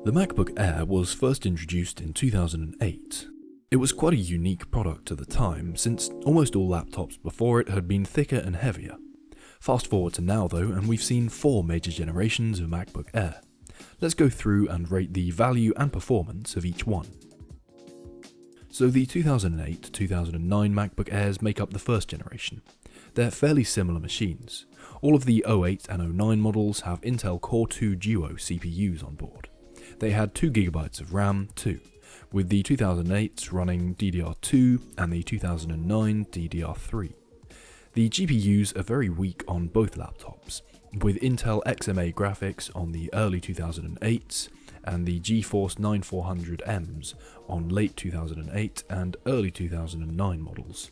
The MacBook Air was first introduced in 2008. It was quite a unique product at the time, since almost all laptops before it had been thicker and heavier. Fast forward to now though, and we've seen 4 major generations of MacBook Air. Let's go through and rate the value and performance of each one. So the 2008-2009 MacBook Airs make up the first generation. They're fairly similar machines. All of the 08 and 09 models have Intel Core 2 Duo CPUs on board. They had 2GB of RAM too, with the 2008s running DDR2 and the 2009 DDR3. The GPUs are very weak on both laptops, with Intel XMA graphics on the early 2008s and the GeForce 9400Ms on late 2008 and early 2009 models.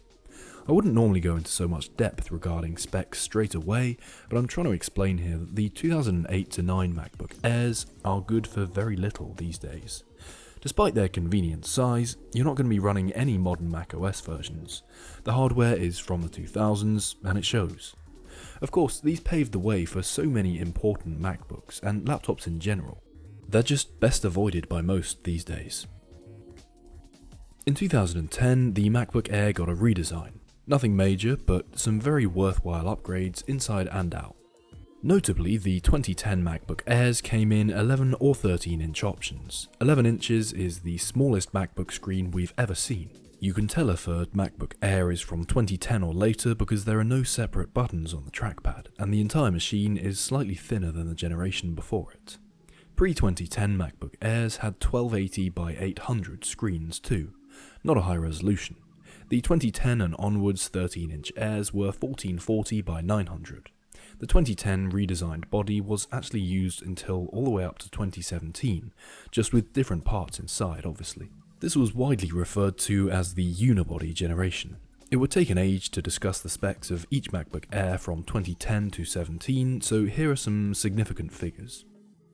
I wouldn't normally go into so much depth regarding specs straight away, but I'm trying to explain here that the 2008-9 MacBook Airs are good for very little these days. Despite their convenient size, you're not going to be running any modern macOS versions. The hardware is from the 2000s, and it shows. Of course, these paved the way for so many important MacBooks and laptops in general. They're just best avoided by most these days. In 2010, the MacBook Air got a redesign. Nothing major, but some very worthwhile upgrades inside and out. Notably, the 2010 MacBook Airs came in 11 or 13-inch options. 11 inches is the smallest MacBook screen we've ever seen. You can tell if a MacBook Air is from 2010 or later because there are no separate buttons on the trackpad, and the entire machine is slightly thinner than the generation before it. Pre-2010 MacBook Airs had 1280 by 800 screens too, not a high resolution. The 2010 and onwards 13-inch Airs were 1440 by 900. The 2010 redesigned body was actually used until all the way up to 2017, just with different parts inside obviously. This was widely referred to as the Unibody generation. It would take an age to discuss the specs of each MacBook Air from 2010 to 17, so here are some significant figures.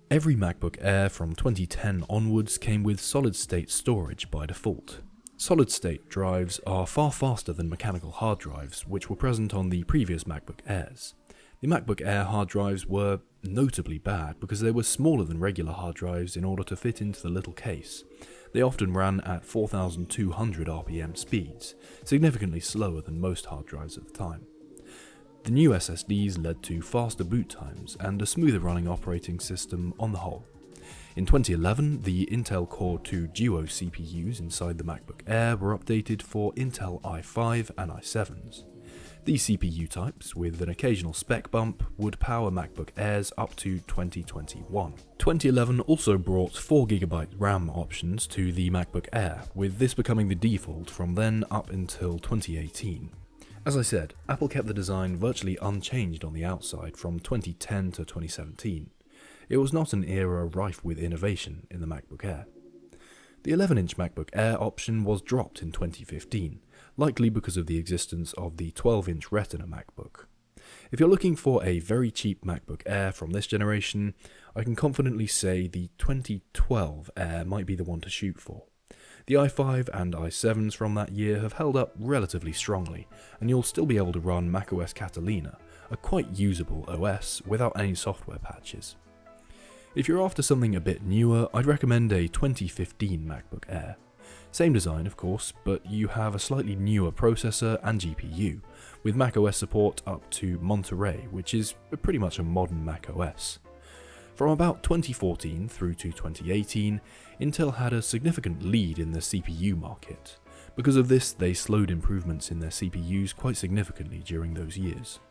Every MacBook Air from 2010 onwards came with solid-state storage by default. Solid-state drives are far faster than mechanical hard drives, which were present on the previous MacBook Airs. The MacBook Air hard drives were notably bad because they were smaller than regular hard drives in order to fit into the little case. They often ran at 4,200 RPM speeds, significantly slower than most hard drives at the time. The new SSDs led to faster boot times and a smoother running operating system on the whole. In 2011, the Intel Core 2 Duo CPUs inside the MacBook Air were updated for Intel i5 and i7s. These CPU types, with an occasional spec bump, would power MacBook Airs up to 2021. 2011 also brought 4GB RAM options to the MacBook Air, with this becoming the default from then up until 2018. As I said, Apple kept the design virtually unchanged on the outside from 2010 to 2017. It was not an era rife with innovation in the MacBook Air. The 11-inch MacBook Air option was dropped in 2015, likely because of the existence of the 12-inch Retina MacBook. If you're looking for a very cheap MacBook Air from this generation, I can confidently say the 2012 Air might be the one to shoot for. The i5 and i7s from that year have held up relatively strongly, and you'll still be able to run macOS Catalina, a quite usable OS without any software patches. If you're after something a bit newer, I'd recommend a 2015 MacBook Air. Same design of course, but you have a slightly newer processor and GPU, with macOS support up to Monterey, which is pretty much a modern macOS. From about 2014 through to 2018, Intel had a significant lead in the CPU market. Because of this, they slowed improvements in their CPUs quite significantly during those years.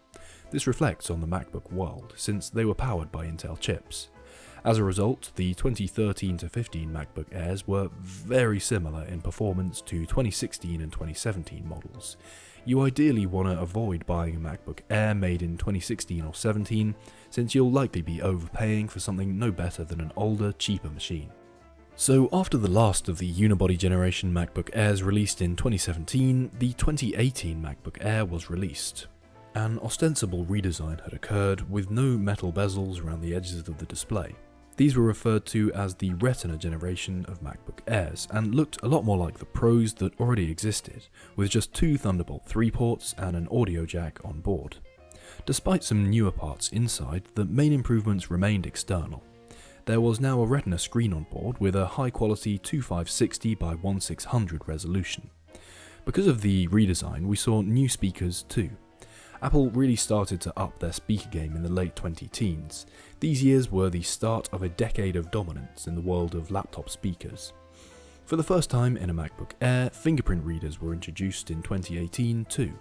This reflects on the MacBook world, since they were powered by Intel chips. As a result, the 2013 to 15 MacBook Airs were very similar in performance to 2016 and 2017 models. You ideally want to avoid buying a MacBook Air made in 2016 or 17, since you'll likely be overpaying for something no better than an older, cheaper machine. So after the last of the Unibody generation MacBook Airs released in 2017, the 2018 MacBook Air was released. An ostensible redesign had occurred with no metal bezels around the edges of the display. These were referred to as the Retina generation of MacBook Airs and looked a lot more like the Pros that already existed, with just 2 Thunderbolt 3 ports and an audio jack on board. Despite some newer parts inside, the main improvements remained external. There was now a Retina screen on board with a high-quality 2560 by 1600 resolution. Because of the redesign, we saw new speakers too. Apple really started to up their speaker game in the late 2010s. These years were the start of a decade of dominance in the world of laptop speakers. For the first time in a MacBook Air, fingerprint readers were introduced in 2018 too.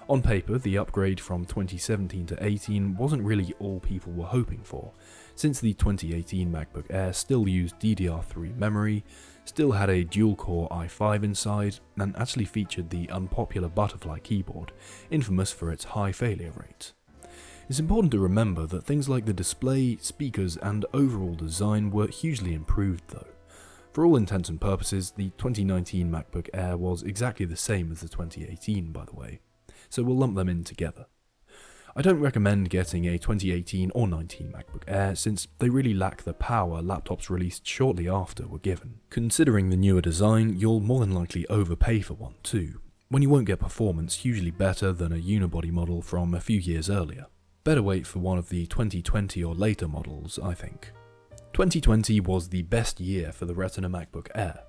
On paper, the upgrade from 2017 to 18 wasn't really all people were hoping for, since the 2018 MacBook Air still used DDR3 memory, still had a dual-core i5 inside, and actually featured the unpopular butterfly keyboard, infamous for its high failure rate. It's important to remember that things like the display, speakers, and overall design were hugely improved though. For all intents and purposes, the 2019 MacBook Air was exactly the same as the 2018, by the way, so we'll lump them in together. I don't recommend getting a 2018 or 19 MacBook Air since they really lack the power laptops released shortly after were given. Considering the newer design, you'll more than likely overpay for one too, when you won't get performance hugely better than a unibody model from a few years earlier. Better wait for one of the 2020 or later models, I think. 2020 was the best year for the Retina MacBook Air.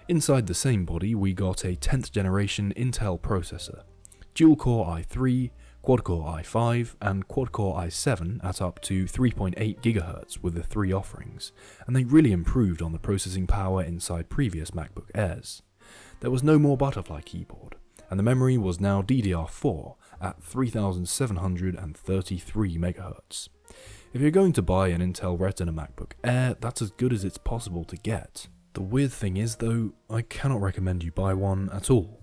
Inside the same body, we got a 10th generation Intel processor, dual-core i3, quad-core i5, and quad-core i7 at up to 3.8 GHz with the three offerings, and they really improved on the processing power inside previous MacBook Airs. There was no more butterfly keyboard, and the memory was now DDR4 at 3733 MHz. If you're going to buy an Intel Retina MacBook Air, that's as good as it's possible to get. The weird thing is though, I cannot recommend you buy one at all.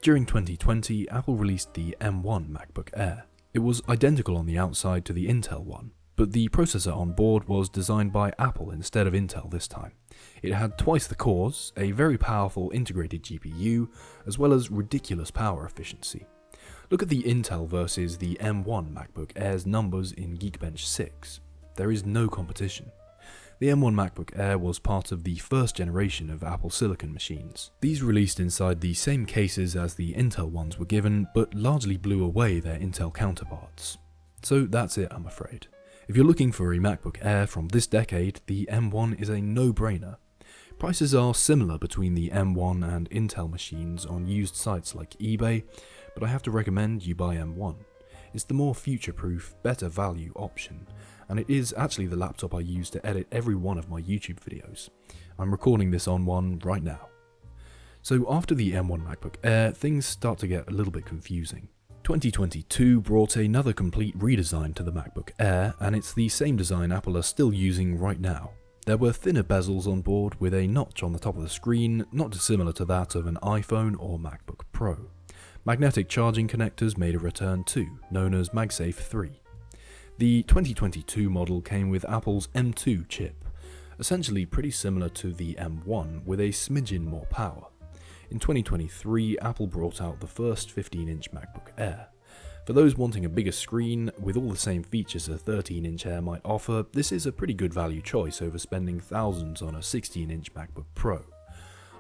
During 2020, Apple released the M1 MacBook Air. It was identical on the outside to the Intel one, but the processor on board was designed by Apple instead of Intel this time. It had twice the cores, a very powerful integrated GPU, as well as ridiculous power efficiency. Look at the Intel versus the M1 MacBook Air's numbers in Geekbench 6. There is no competition. The M1 MacBook Air was part of the first generation of Apple Silicon machines. These released inside the same cases as the Intel ones were given, but largely blew away their Intel counterparts. So that's it, I'm afraid. If you're looking for a MacBook Air from this decade, the M1 is a no-brainer. Prices are similar between the M1 and Intel machines on used sites like eBay, but I have to recommend you buy M1. It's the more future-proof, better value option, and it is actually the laptop I use to edit every one of my YouTube videos. I'm recording this on one right now. So after the M1 MacBook Air, things start to get a little bit confusing. 2022 brought another complete redesign to the MacBook Air, and it's the same design Apple are still using right now. There were thinner bezels on board with a notch on the top of the screen, not dissimilar to that of an iPhone or MacBook Pro. Magnetic charging connectors made a return too, known as MagSafe 3. The 2022 model came with Apple's M2 chip, essentially pretty similar to the M1 with a smidgen more power. In 2023, Apple brought out the first 15-inch MacBook Air. For those wanting a bigger screen, with all the same features a 13-inch Air might offer, this is a pretty good value choice over spending thousands on a 16-inch MacBook Pro.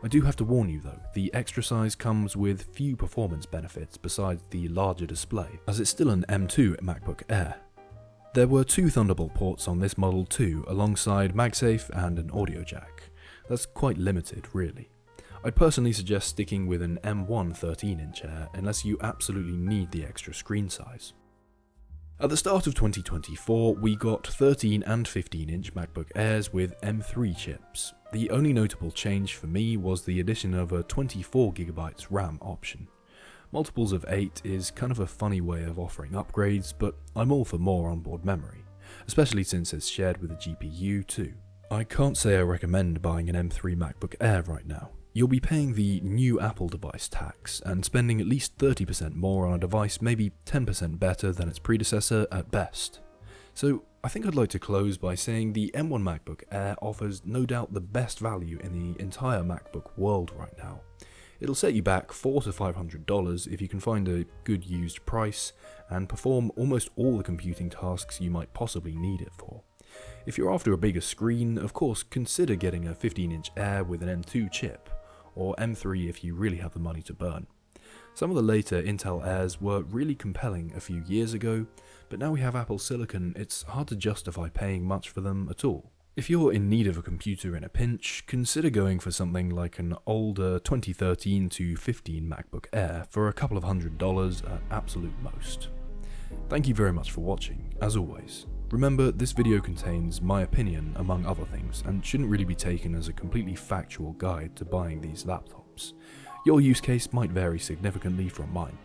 I do have to warn you though, the extra size comes with few performance benefits besides the larger display, as it's still an M2 MacBook Air. There were two Thunderbolt ports on this model too, alongside MagSafe and an audio jack. That's quite limited, really. I'd personally suggest sticking with an M1 13-inch Air unless you absolutely need the extra screen size. At the start of 2024, we got 13 and 15-inch MacBook Airs with M3 chips. The only notable change for me was the addition of a 24GB RAM option. Multiples of 8 is kind of a funny way of offering upgrades, but I'm all for more onboard memory, especially since it's shared with a GPU too. I can't say I recommend buying an M3 MacBook Air right now. You'll be paying the new Apple device tax and spending at least 30% more on a device maybe 10% better than its predecessor at best. So I think I'd like to close by saying the M1 MacBook Air offers no doubt the best value in the entire MacBook world right now. It'll set you back $400 to $500 if you can find a good used price and perform almost all the computing tasks you might possibly need it for. If you're after a bigger screen, of course consider getting a 15-inch Air with an M2 chip, or M3 if you really have the money to burn. Some of the later Intel Airs were really compelling a few years ago, but now we have Apple Silicon, it's hard to justify paying much for them at all. If you're in need of a computer in a pinch, consider going for something like an older 2013 to 15 MacBook Air for a couple of $100 at absolute most. Thank you very much for watching, as always. Remember, this video contains my opinion among other things and shouldn't really be taken as a completely factual guide to buying these laptops. Your use case might vary significantly from mine.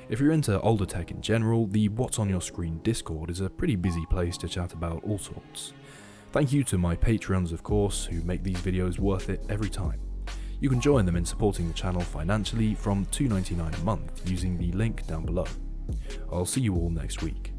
If you're into older tech in general, the What's on Your Screen Discord is a pretty busy place to chat about all sorts. Thank you to my Patreons, of course, who make these videos worth it every time. You can join them in supporting the channel financially from $2.99 a month using the link down below. I'll see you all next week.